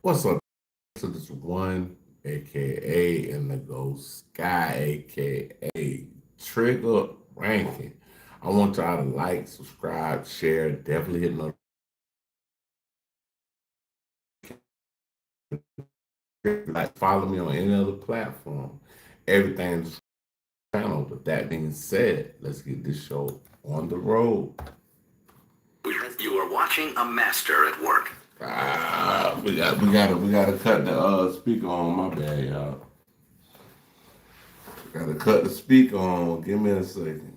What's up? So this one, aka and the Ghost Sky, aka Trigger Ranking. I want y'all to like, subscribe, share, definitely hit like, follow me on any other platform. Everything's channel. With that being said, let's get this show on the road. You are watching a master at work. We gotta cut the speaker on. My bad, y'all. Gotta cut the speaker on. Give me a second.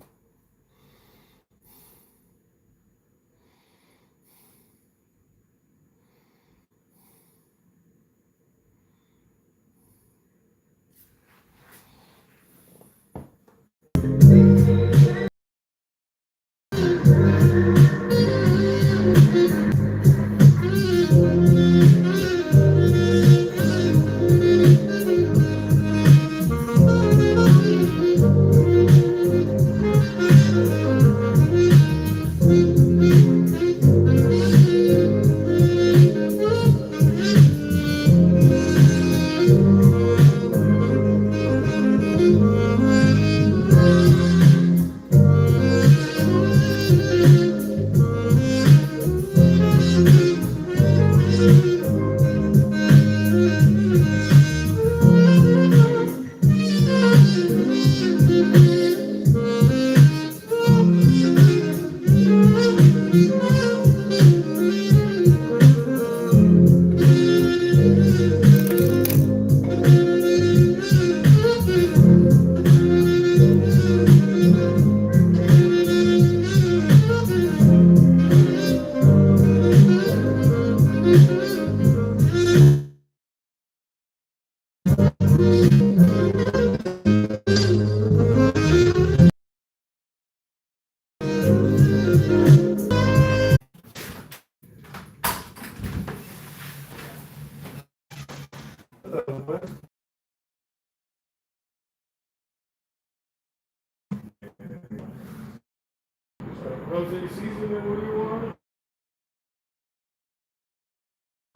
Rosé seasoning, what do you want?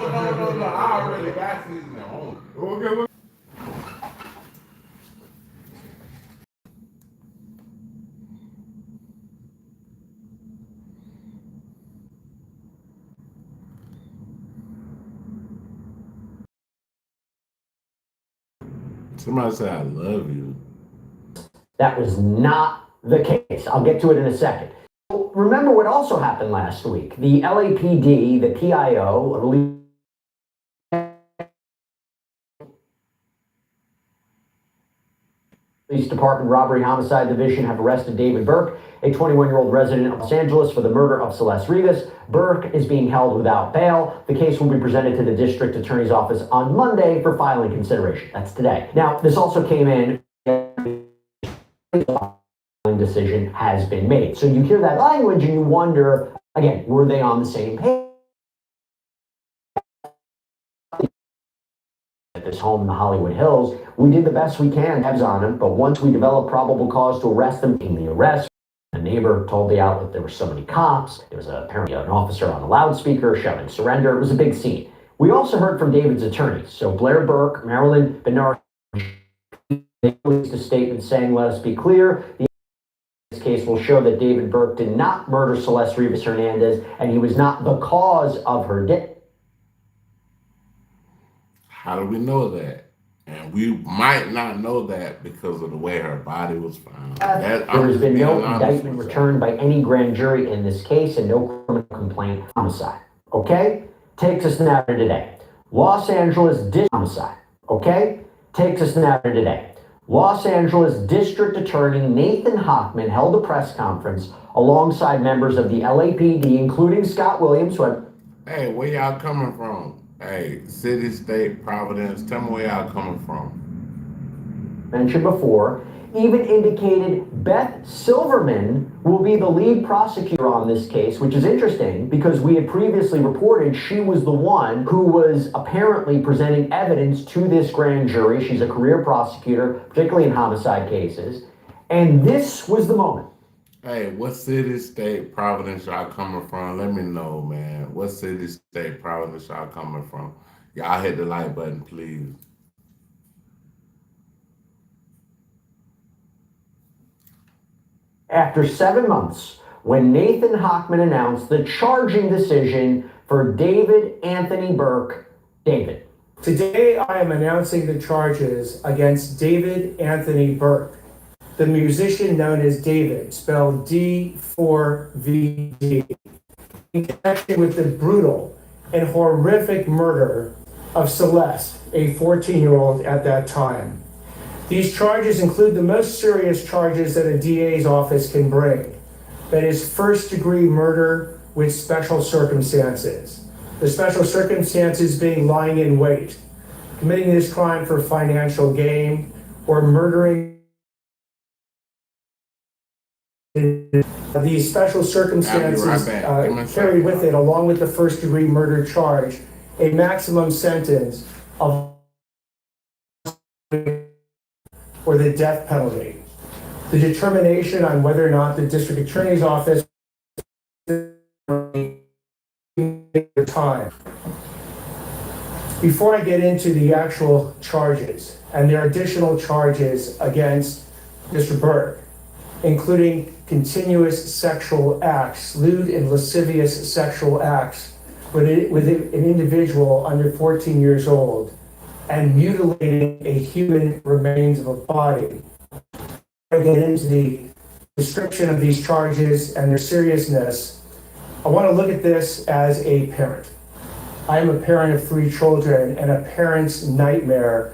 No. I already got seasoning on. Okay, well, somebody say I love you. That was not the case. I'll get to it in a second. Remember what also happened last week? The LAPD, the PIO, Police Department Robbery Homicide Division have arrested David Burke, a 21-year-old resident of Los Angeles, for the murder of Celeste Rivas. Burke is being held without bail. The case will be presented to the district attorney's office on Monday for filing consideration. That's today. Now, this also came in. Decision has been made. So you hear that language and you wonder, again, were they on the same page? At this home in the Hollywood Hills, we did the best we can, tabs on him, but once we developed probable cause to arrest him, in the arrest, a neighbor told the outlet there were so many cops. There was apparently an officer on the loudspeaker shouting surrender. It was a big scene. We also heard from David's attorneys. So Blair Burke, Marilyn Bernard, they released a statement saying, let us be clear, this case will show that David Burke did not murder Celeste Rivas Hernandez, and he was not the cause of her death. How do we know that? And we might not know that because of the way her body was found. There has been no indictment returned by any grand jury in this case and no criminal complaint homicide. Okay? Takes us now to today. Los Angeles homicide. Okay? Takes us now to today. Los Angeles District Attorney Nathan Hochman held a press conference alongside members of the LAPD, including Scott Williams, who had... Hey, where y'all coming from? Hey, city, state, Providence, tell me where y'all coming from. Mentioned before, even indicated Beth Silverman will be the lead prosecutor on this case, which is interesting because we had previously reported she was the one who was apparently presenting evidence to this grand jury. She's a career prosecutor, particularly in homicide cases. And this was the moment. Hey, what city, state, Providence y'all coming from? Let me know, man. What city, state, Providence y'all coming from? Y'all hit the like button, please. After 7 months, when Nathan Hochman announced the charging decision for David Anthony Burke. David. Today, I am announcing the charges against David Anthony Burke, the musician known as David, spelled D4VD, in connection with the brutal and horrific murder of Celeste, a 14-year-old at that time. These charges include the most serious charges that a DA's office can bring. That is first-degree murder with special circumstances. The special circumstances being lying in wait, committing this crime for financial gain, or murdering. These special circumstances carry with it, along with the first-degree murder charge, a maximum sentence of or the death penalty. The determination on whether or not the district attorney's office time. Before I get into the actual charges, and there are additional charges against Mr. Burke, including continuous sexual acts, lewd and lascivious sexual acts with an individual under 14 years old, and mutilating a human remains of a body. I get into the description of these charges and their seriousness. I want to look at this as a parent. I am a parent of 3 children, and a parent's nightmare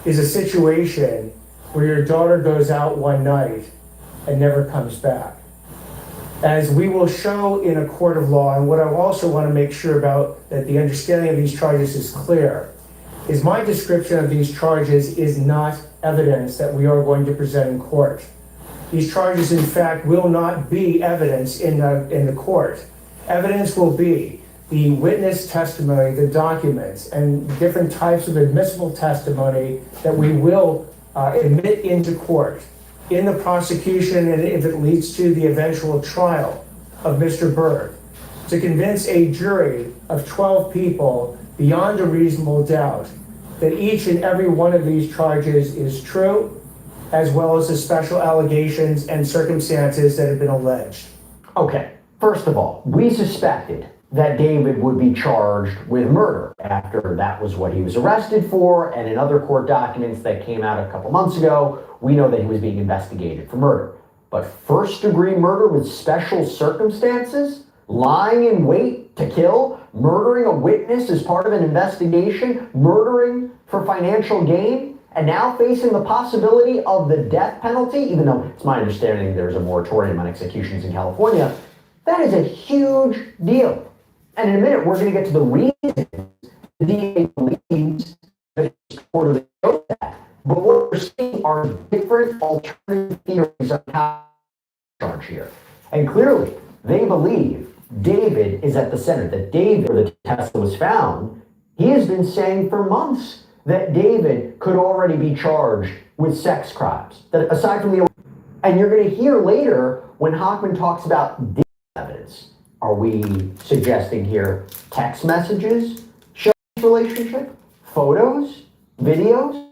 is a situation where your daughter goes out one night and never comes back. As we will show in a court of law, and what I also want to make sure about that the understanding of these charges is clear, is my description of these charges is not evidence that we are going to present in court. These charges, in fact, will not be evidence in the court. Evidence will be the witness testimony, the documents, and different types of admissible testimony that we will admit into court in the prosecution, and if it leads to the eventual trial of Mr. Burke, to convince a jury of 12 people beyond a reasonable doubt that each and every one of these charges is true, as well as the special allegations and circumstances that have been alleged. Okay, first of all, we suspected that David would be charged with murder after that was what he was arrested for, and in other court documents that came out a couple months ago, we know that he was being investigated for murder. But first-degree murder with special circumstances? Lying in wait to kill? Murdering a witness as part of an investigation? Murdering for financial gain? And now facing the possibility of the death penalty, even though it's my understanding there's a moratorium on executions in California. That is a huge deal. And in a minute, we're going to get to the reasons the DA believes that it's reportedly showed that. But what we're seeing are different alternative theories of how to charge here. And clearly, they believe David is at the center, that David, where the Tesla was found, he has been saying for months that David could already be charged with sex crimes. That aside from the, and you're going to hear later when Hochman talks about evidence. Are we suggesting here text messages, show relationship, photos, videos,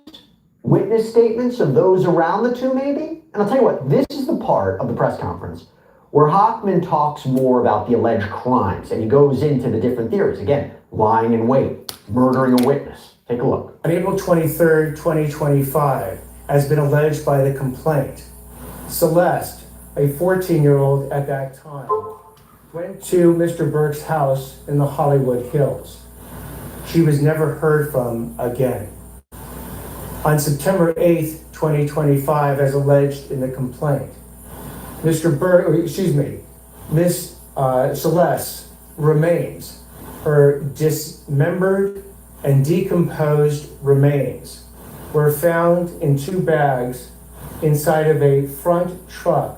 witness statements of those around the two maybe? And I'll tell you what, this is the part of the press conference where Hochman talks more about the alleged crimes and he goes into the different theories. Again, lying in wait, murdering a witness. Take a look. On April 23rd, 2025, has been alleged by the complaint, Celeste, a 14-year-old at that time, went to Mr. Burke's house in the Hollywood Hills. She was never heard from again. On September 8th, 2025, as alleged in the complaint, Miss Celeste's remains, her dismembered and decomposed remains, were found in 2 bags inside of a front trunk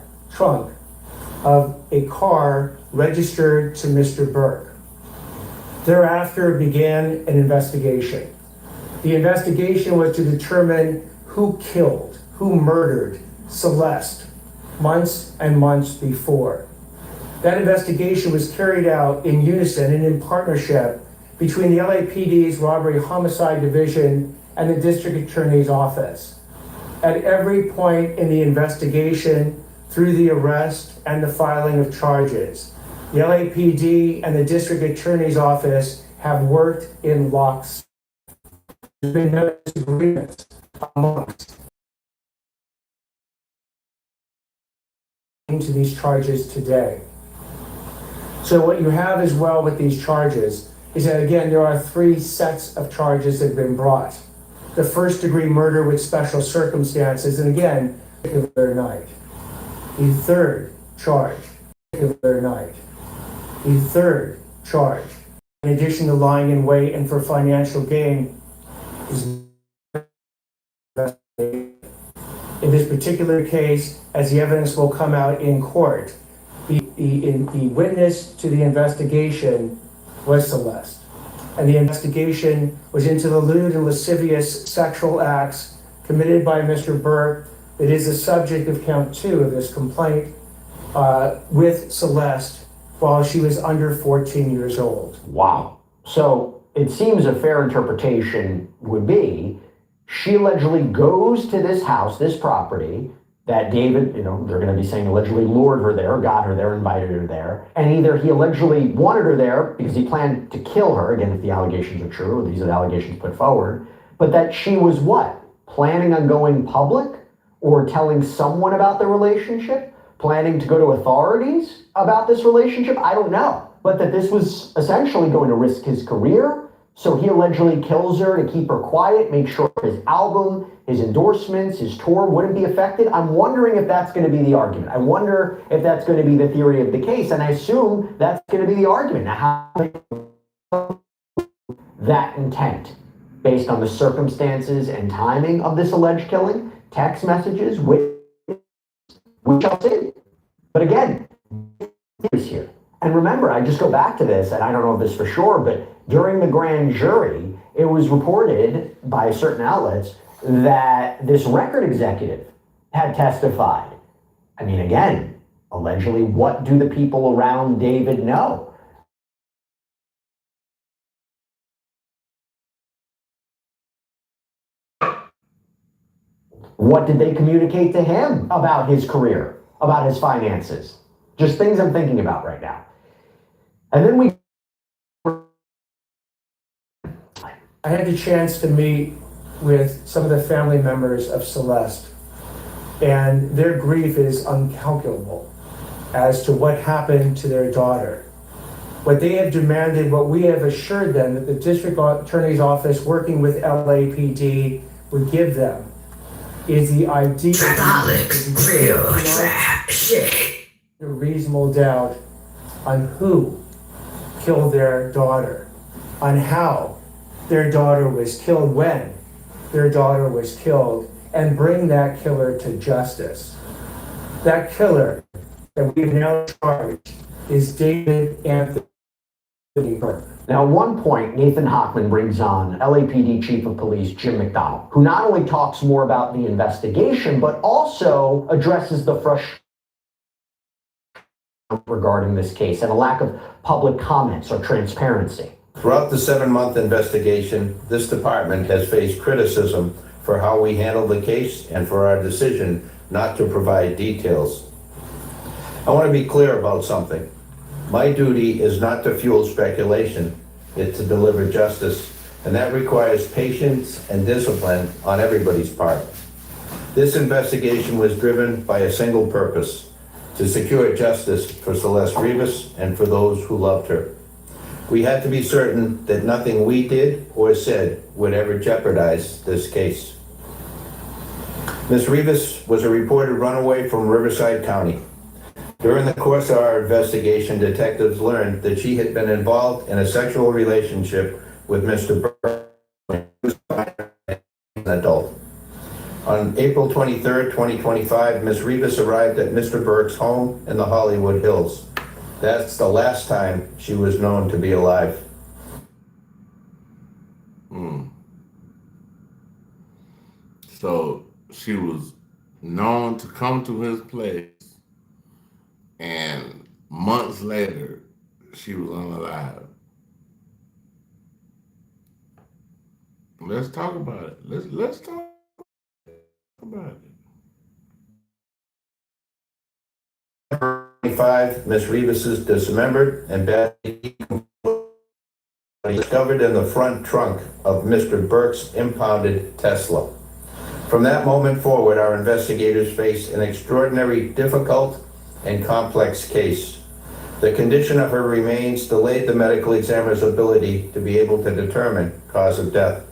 of a car registered to Mr. Burke. Thereafter began an investigation. The investigation was to determine who killed, who murdered Celeste months and months before. That investigation was carried out in unison and in partnership between the LAPD's Robbery Homicide Division and the District Attorney's Office. At every point in the investigation, through the arrest and the filing of charges, the LAPD and the District Attorney's Office have worked in lockstep. There's been no disagreements amongst into these charges today. So what you have as well with these charges is that, again, there are three sets of charges that have been brought. The first degree murder with special circumstances, and again, particular night. The third charge, particular night. The third charge, in addition to lying in wait and for financial gain, is in this particular case, as the evidence will come out in court, the witness to the investigation was Celeste. And the investigation was into the lewd and lascivious sexual acts committed by Mr. Burke that is the subject of count 2 of this complaint with Celeste while she was under 14 years old. Wow. So it seems a fair interpretation would be she allegedly goes to this house, this property, that David, they're going to be saying allegedly lured her there, got her there, invited her there. And either he allegedly wanted her there because he planned to kill her, again, if the allegations are true, or these are the allegations put forward, but that she was what? Planning on going public or telling someone about the relationship? Planning to go to authorities about this relationship? I don't know. But that this was essentially going to risk his career. So he allegedly kills her to keep her quiet, make sure his album, his endorsements, his tour wouldn't be affected. I'm wondering if that's going to be the argument. I wonder if that's going to be the theory of the case. And I assume that's going to be the argument. Now, how that intent based on the circumstances and timing of this alleged killing, text messages, we shall see. But again, here's here. And remember, I just go back to this, and I don't know this for sure, but during the grand jury, it was reported by certain outlets that this record executive had testified. I mean, again, allegedly, what do the people around David know? What did they communicate to him about his career, about his finances? Just things I'm thinking about right now. And then I had the chance to meet with some of the family members of Celeste, and their grief is incalculable as to what happened to their daughter. What they have demanded, what we have assured them that the district attorney's office working with LAPD would give them is the idea a reasonable doubt on who killed their daughter, on how their daughter was killed, when their daughter was killed, and bring that killer to justice. That killer that we've now charged is David Anthony Burke. Now, at one point, Nathan Hochman brings on LAPD Chief of Police Jim McDonald, who not only talks more about the investigation, but also addresses the frustration regarding this case and a lack of public comments or transparency. Throughout the 7-month investigation, this department has faced criticism for how we handled the case and for our decision not to provide details. I want to be clear about something. My duty is not to fuel speculation, it's to deliver justice, and that requires patience and discipline on everybody's part. This investigation was driven by a single purpose: to secure justice for Celeste Rivas and for those who loved her. We had to be certain that nothing we did or said would ever jeopardize this case. Ms. Rivas was a reported runaway from Riverside County. During the course of our investigation, detectives learned that she had been involved in a sexual relationship with Mr. Burke when he was an adult. On April 23rd, 2025, Ms. Rivas arrived at Mr. Burke's home in the Hollywood Hills. That's the last time she was known to be alive. So she was known to come to his place, and months later, she was unalive. Let's talk about it. Let's talk about it. 25, Miss Rivas is dismembered and badly discovered in the front trunk of Mr. Burke's impounded Tesla. From that moment forward, our investigators faced an extraordinary, difficult, and complex case. The condition of her remains delayed the medical examiner's ability to be able to determine cause of death.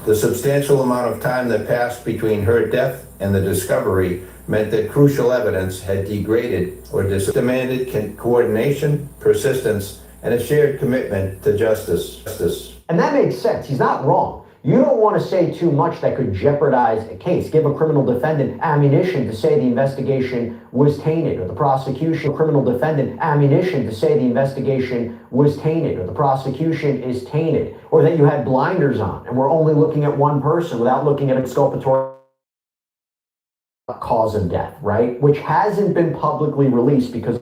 The substantial amount of time that passed between her death and the discovery meant that crucial evidence had degraded or demanded coordination, persistence, and a shared commitment to justice. And that makes sense. He's not wrong. You don't want to say too much that could jeopardize a case, give a criminal defendant ammunition to say the investigation was tainted, or the prosecution, criminal defendant ammunition to say the investigation was tainted, or the prosecution is tainted, or that you had blinders on and we're only looking at one person without looking at exculpatory cause of death, right? Which hasn't been publicly released because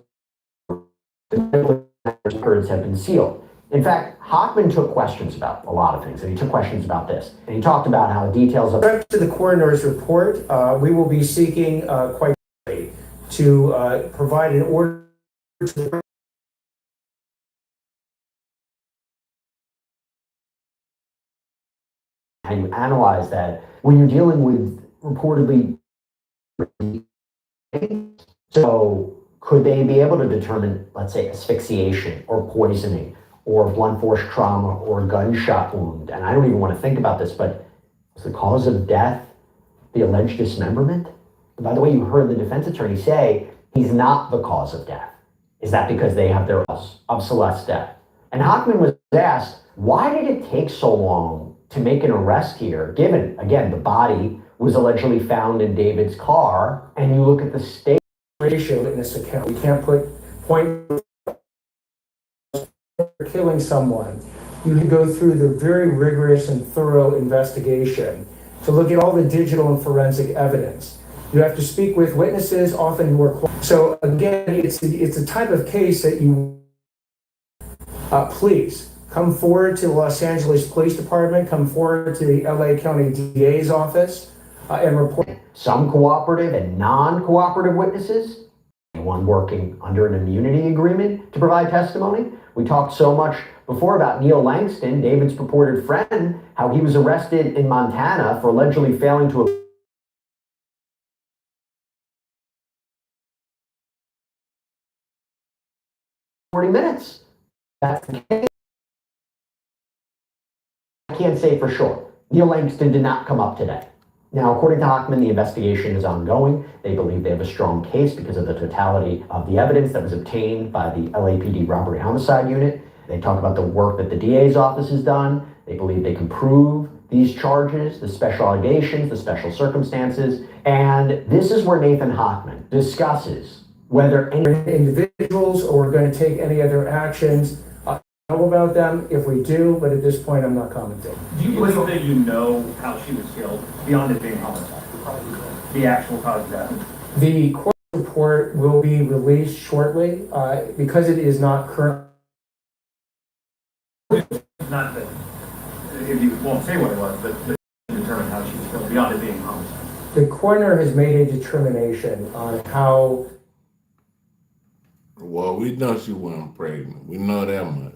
the records have been sealed. In fact, Hochman took questions about a lot of things, and he took questions about this. And he talked about how details of... To the coroner's report, we will be seeking quite to provide an order to how you analyze that when you're dealing with reportedly... So could they be able to determine, let's say, asphyxiation or poisoning or blunt force trauma or gunshot wound? And I don't even want to think about this, but is the cause of death the alleged dismemberment? And by the way, you heard the defense attorney say he's not the cause of death. Is that because they have their of Celeste's death? And Hochman was asked, why did it take so long to make an arrest here, given, again, the body was allegedly found in David's car, and you look at the state ratio witness account. We can't put point for killing someone. You can go through the very rigorous and thorough investigation to look at all the digital and forensic evidence. You have to speak with witnesses, often who are... So again, it's a type of case that you... please, come forward to the Los Angeles Police Department, come forward to the LA County DA's office, and report. Some cooperative and non-cooperative witnesses, one working under an immunity agreement to provide testimony. We talked so much before about Neil Langston, David's purported friend, how he was arrested in Montana for allegedly failing to 40 minutes. That's the case. I can't say for sure. Neil Langston did not come up today. Now, according to Hochman, the investigation is ongoing. They believe they have a strong case because of the totality of the evidence that was obtained by the LAPD robbery homicide unit. They talk about the work that the DA's office has done. They believe they can prove these charges, the special allegations, the special circumstances. And this is where Nathan Hochman discusses whether any individuals or we're going to take any other actions. Know about them if we do, but at this point I'm not commenting. Do you believe that you know how she was killed beyond it being homicide? The actual cause of death? The court report will be released shortly because it is not current. Not that, if you won't say what it was, but determine how she was killed beyond it being homicide. The coroner has made a determination on how. Well, we know she wasn't pregnant. We know that much.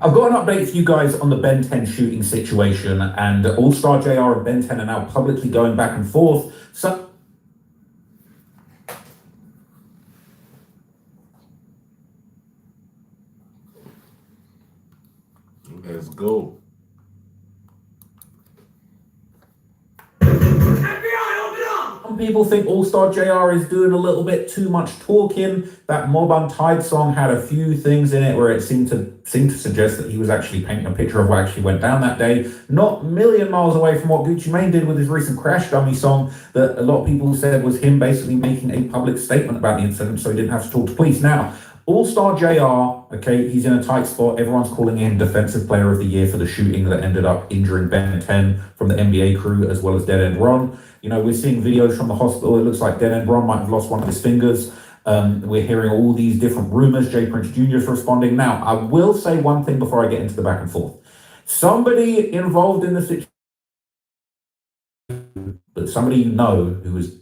I've got an update for you guys on the Ben 10 shooting situation, and All-Star JR and Ben 10 are now publicly going back and forth. So Let's go. FBI, open up! Some people think All-Star JR is doing a little bit too much talking. That Mob Untied song had a few things in it where it seemed to suggest that he was actually painting a picture of what actually went down that day. Not a million miles away from what Gucci Mane did with his recent Crash Dummy song that a lot of people said was him basically making a public statement about the incident so he didn't have to talk to police. Now, All-Star JR, okay, he's in a tight spot. Everyone's calling him Defensive Player of the Year for the shooting that ended up injuring Ben 10 from the NBA crew as well as Dead End Ron. You know, we're seeing videos from the hospital. It looks like Dead End Ron might have lost one of his fingers. We're hearing all these different rumors. Jay Prince Jr. is responding. Now, I will say one thing before I get into the back and forth. Somebody involved in the situation, but somebody you know who was,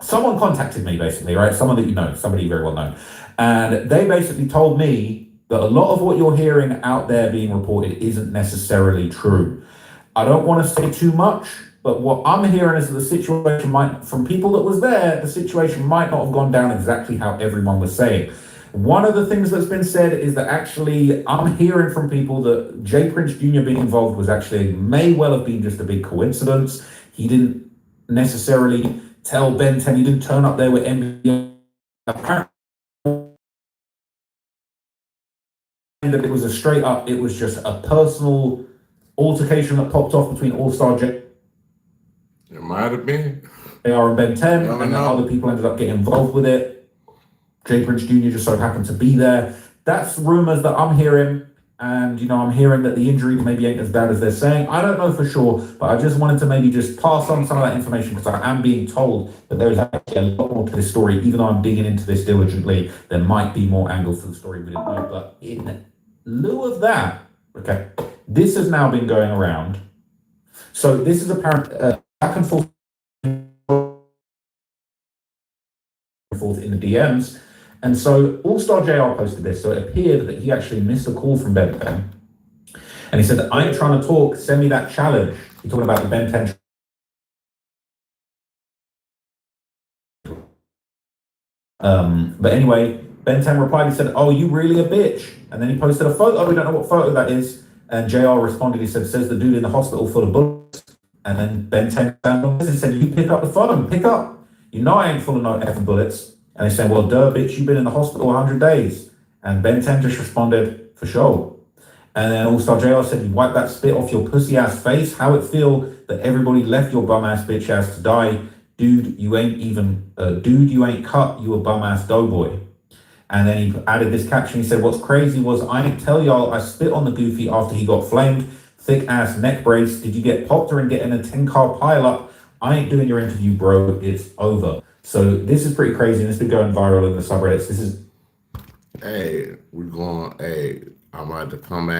someone contacted me basically, right? Someone that you know, somebody very well known. And they basically told me that a lot of what you're hearing out there being reported isn't necessarily true. I don't want to say too much, but what I'm hearing is that the situation might, from people that was there, the situation might not have gone down exactly how everyone was saying. One of the things that's been said is that actually I'm hearing from people that Jay Prince Jr. being involved was actually, may well have been just a big coincidence. He didn't necessarily tell Ben 10, he didn't turn up there with NBA. Apparently, that it was a straight up, it was just a personal altercation that popped off between All-Star JR It might have been. and Ben 10, Never and then know. other people ended up getting involved with it. Jay Prince Jr. just so happened to be there. That's rumors that I'm hearing, and you know, I'm hearing that the injury maybe ain't as bad as they're saying. I don't know for sure, but I just wanted to maybe just pass on some of that information because I am being told that there is actually a lot more to this story. Even though I'm digging into this diligently, there might be more angles to the story we didn't know. But in lieu of that, okay, this has now been going around. So this is apparent back and forth in the DMs. And so All-Star JR posted this. So it appeared that he actually missed a call from Ben 10. And he said, I ain't trying to talk, send me that challenge. He's talking about the Ben 10. But anyway, Ben 10 replied, he said, oh, you really a bitch? And then he posted a photo. We don't know what photo that is. And JR responded, he said, says the dude in the hospital full of bullets. And then Ben 10 said, you pick up the phone, pick up. You know I ain't full of no effing bullets. And they said, well, duh, bitch, you've been in the hospital 100 days. And Ben 10 just responded, for sure. And then All-Star JR said, you wipe that spit off your pussy-ass face. How it feel that everybody left your bum-ass bitch-ass to die? Dude, you ain't cut, you a bum-ass doughboy. And then he added this caption. He said, what's crazy was I didn't tell y'all I spit on the goofy after he got flamed. Thick ass neck brace. Did you get popped or and get in a 10-car pileup? I ain't doing your interview, bro. It's over. So this is pretty crazy. And it's been going viral in the subreddits. This is. Hey, I might have to come back